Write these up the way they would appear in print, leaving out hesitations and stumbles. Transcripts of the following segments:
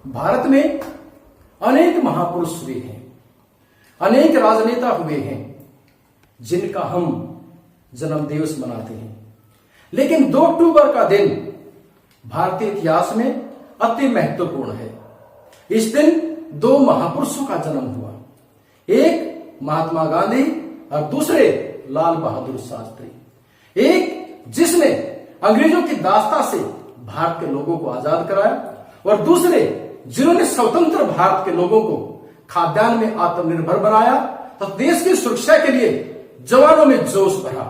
भारत में अनेक महापुरुष हुए हैं, अनेक राजनेता हुए हैं जिनका हम जन्म दिवस मनाते हैं। लेकिन 2 अक्टूबर का दिन भारतीय इतिहास में अति महत्वपूर्ण है। इस दिन 2 महापुरुषों का जन्म हुआ, एक महात्मा गांधी और दूसरे लाल बहादुर शास्त्री। एक जिसने अंग्रेजों की दास्ता से भारत के लोगों को आजाद कराया और दूसरे जिन्होंने स्वतंत्र भारत के लोगों को खाद्यान्न में आत्मनिर्भर बनाया तो देश की सुरक्षा के लिए जवानों में जोश भरा।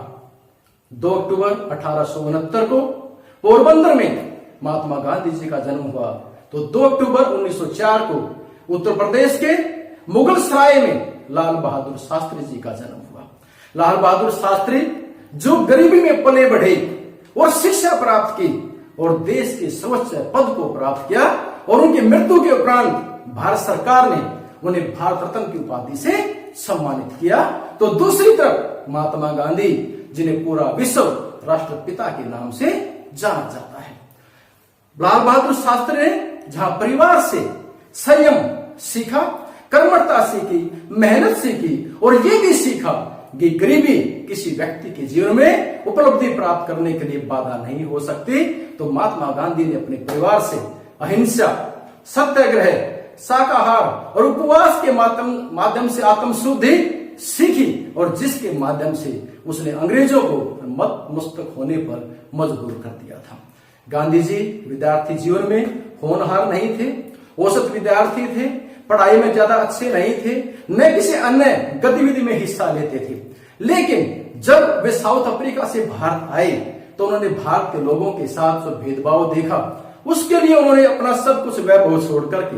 2 अक्टूबर 1869 को पोरबंदर में महात्मा गांधी जी का जन्म हुआ तो 2 अक्टूबर 1904 को उत्तर प्रदेश के मुगल सराय में लाल बहादुर शास्त्री जी का जन्म हुआ। लाल बहादुर शास्त्री जो गरीबी में पले बढ़े और शिक्षा प्राप्त की और देश के सर्वोच्च पद को प्राप्त किया और उनकी मृत्यु के उपरांत भारत सरकार ने उन्हें भारत रत्न की उपाधि से सम्मानित किया। तो दूसरी तरफ महात्मा गांधी जिन्हें पूरा विश्व राष्ट्रपिता के नाम से जाना जाता है। लाल बहादुर शास्त्री ने जहां परिवार से संयम सीखा, कर्मठता सीखी, मेहनत सीखी और ये भी सीखा कि गरीबी किसी व्यक्ति के जीवन में उपलब्धि प्राप्त करने के लिए बाधा नहीं हो सकती, तो महात्मा गांधी ने अपने परिवार से अहिंसा, सत्याग्रह, शाकाहार और उपवास के माध्यम से आत्मशुद्धि सीखी और जिसके माध्यम से उसने अंग्रेजों को मस्तक होने पर मजबूर कर दिया था। गांधी जी विद्यार्थी जीवन में होनहार नहीं थे, औसत विद्यार्थी थे, पढ़ाई में ज्यादा अच्छे नहीं थे, न किसी अन्य गतिविधि में हिस्सा लेते थे। लेकिन जब वे साउथ अफ्रीका से भारत आए तो उन्होंने भारत के लोगों के साथ जो भेदभाव देखा उसके लिए उन्होंने अपना सब कुछ वैभव छोड़ करके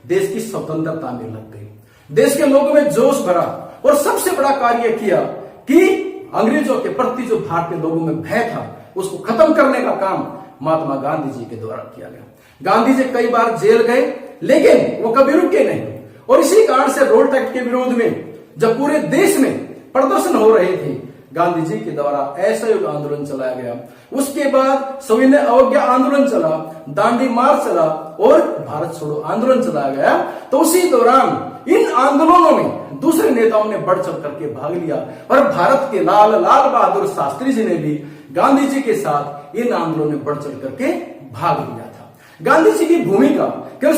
देश की स्वतंत्रता में लग गए, देश के लोगों में जोश भरा और सबसे बड़ा कार्य किया कि अंग्रेजों के प्रति जो भारतीय लोगों में भय था उसको खत्म करने का काम महात्मा गांधी जी के द्वारा किया गया। गांधी जी कई बार जेल गए लेकिन वो कभी रुके नहीं और इसी कारण से रोड टैक्स के विरोध में जब पूरे देश में प्रदर्शन हो रहे थे गांधी जी के द्वारा असहयोग आंदोलन चलाया गया। उसके बाद सविनय अवज्ञा आंदोलन चला, दांडी मार्च चला और भारत छोड़ो आंदोलन चलाया गया। तो उसी दौरान इन आंदोलनों में दूसरे नेताओं ने बढ़ चढ़ करके भाग लिया और भारत के लाल बहादुर शास्त्री जी ने भी गांधी जी के साथ इन आंदोलनों में बढ़ चढ़ करके भाग लिया था। गांधी जी की भूमिका केवल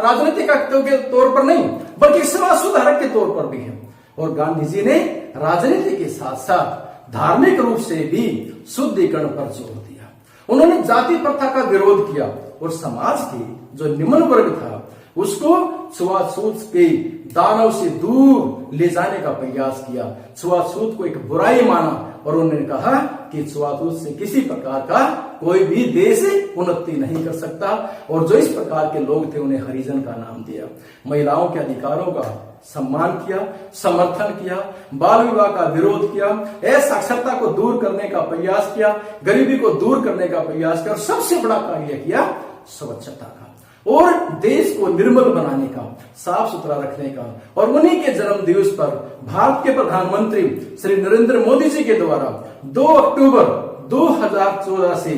राजनीतिक के तौर पर नहीं बल्कि समाज सुधारक के तौर पर भी है और गांधी जी ने राजनीति के साथ साथ धार्मिक रूप से भी शुद्धिकरण पर जोर दिया। उन्होंने जाति प्रथा का विरोध किया और समाज के जो निम्न वर्ग था उसको छुआछूत के दानव से दूर ले जाने का प्रयास किया। छुआछूत को एक बुराई माना और उन्होंने कहा कि छुआछूत से किसी प्रकार का कोई भी देश उन्नति नहीं कर सकता और जो इस प्रकार के लोग थे उन्हें हरिजन का नाम दिया। महिलाओं के अधिकारों का सम्मान किया, समर्थन किया, बाल विवाह का विरोध किया, असाक्षरता को दूर करने का प्रयास किया, गरीबी को दूर करने का प्रयास किया और सबसे बड़ा कार्य किया स्वच्छता का और देश को निर्मल बनाने का, साफ सुथरा रखने का। और उन्हीं के जन्म दिवस पर भारत के प्रधानमंत्री श्री नरेंद्र मोदी जी के द्वारा 2 अक्टूबर 2014 से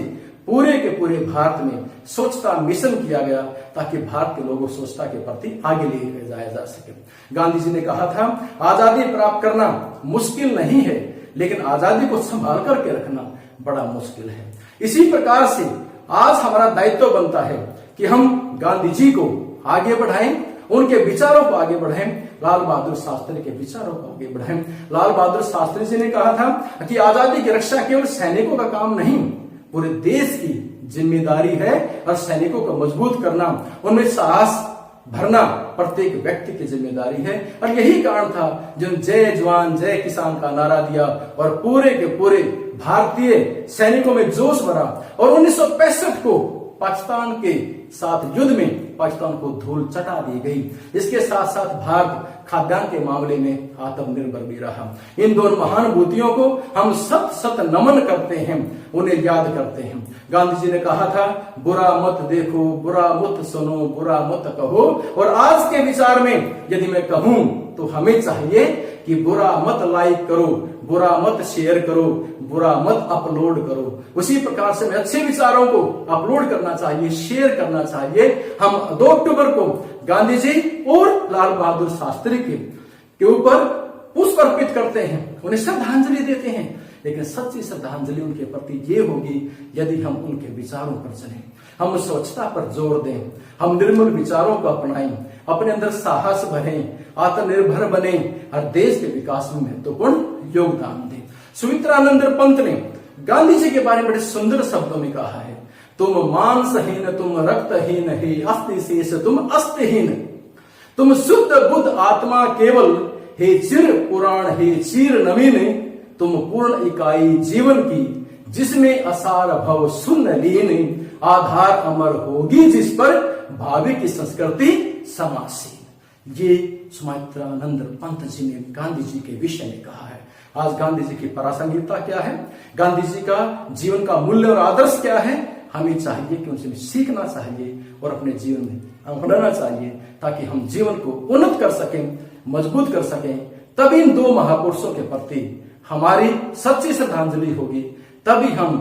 पूरे के पूरे भारत में स्वच्छता मिशन किया गया ताकि भारत के लोगों स्वच्छता के प्रति आगे ले जाया जा सके। गांधी जी ने कहा था आजादी प्राप्त करना मुश्किल नहीं है लेकिन आजादी को संभाल करके रखना बड़ा मुश्किल है। इसी प्रकार से आज हमारा दायित्व बनता है कि हम गांधी जी को आगे बढ़ाएं, उनके विचारों को आगे बढ़ाएं, लाल बहादुर शास्त्री के विचारों को आगे बढ़ाएं। लाल बहादुर शास्त्री जी ने कहा था कि आजादी की रक्षा केवल सैनिकों का काम नहीं, पूरे देश की जिम्मेदारी है और सैनिकों को मजबूत करना, उनमें साहस भरना प्रत्येक व्यक्ति की जिम्मेदारी है। और यही कारण था जिन जय जवान जय किसान का नारा दिया और पूरे के पूरे भारतीय सैनिकों में जोश भरा और 1965 को पाकिस्तान के साथ युद्ध में पाकिस्तान को धूल चटा दी गई। इसके साथ साथ भारत खाद्यान्न के मामले में आत्मनिर्भर भी रहा। इन दोनों महानुभूतियों को हम सत सत नमन करते हैं, उन्हें याद करते हैं। गांधी जी ने कहा था बुरा मत देखो, बुरा मत सुनो, बुरा मत कहो। और आज के विचार में यदि मैं कहूं तो हमें चाहिए कि बुरा मत लाइक करो, बुरा मत शेयर करो, बुरा मत अपलोड करो। उसी प्रकार से हमें अच्छे विचारों को अपलोड करना चाहिए, शेयर करना चाहिए। हम 2 अक्टूबर को गांधी जी और लाल बहादुर शास्त्री के ऊपर पुष्प अर्पित करते हैं, उन्हें श्रद्धांजलि देते हैं। लेकिन सच्ची श्रद्धांजलि उनके प्रति ये होगी यदि हम उनके विचारों पर चलें, हम स्वच्छता पर जोर दें, हम निर्मल विचारों को अपनाएं, अपने अंदर साहस भरें, आत्मनिर्भर बने और देश के विकास में महत्वपूर्ण योगदान दें। सुमित्रानंद पंत ने गांधी जी के बारे में बड़े सुंदर शब्दों में कहा है, तुम मांसहीन, तुम रक्तहीन, हे अस्थि शेष तुम अस्तिहीन, तुम शुद्ध बुद्ध आत्मा केवल, हे चिर पुराण, हे चीर नवीन, तुम पूर्ण इकाई जीवन की, जिसमें असार भव शून्य लीन, आधार अमर होगी जिस पर भावी की संस्कृति समासीन। ये सुमित्रानंद पंत जी ने गांधी जी के विषय में कहा है। आज गांधी जी की प्रासंगिकता क्या है, गांधी जी का जीवन का मूल्य और आदर्श क्या है, हमें चाहिए कि उनसे सीखना चाहिए और अपने जीवन में अपनाना चाहिए, ताकि हम जीवन को उन्नत कर सकें, मजबूत कर सकें। तभी इन 2 महापुरुषों के प्रति हमारी सच्ची श्रद्धांजलि होगी, तभी हम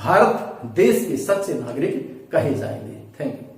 भारत देश के सच्चे नागरिक कहे जाएंगे। Thank you.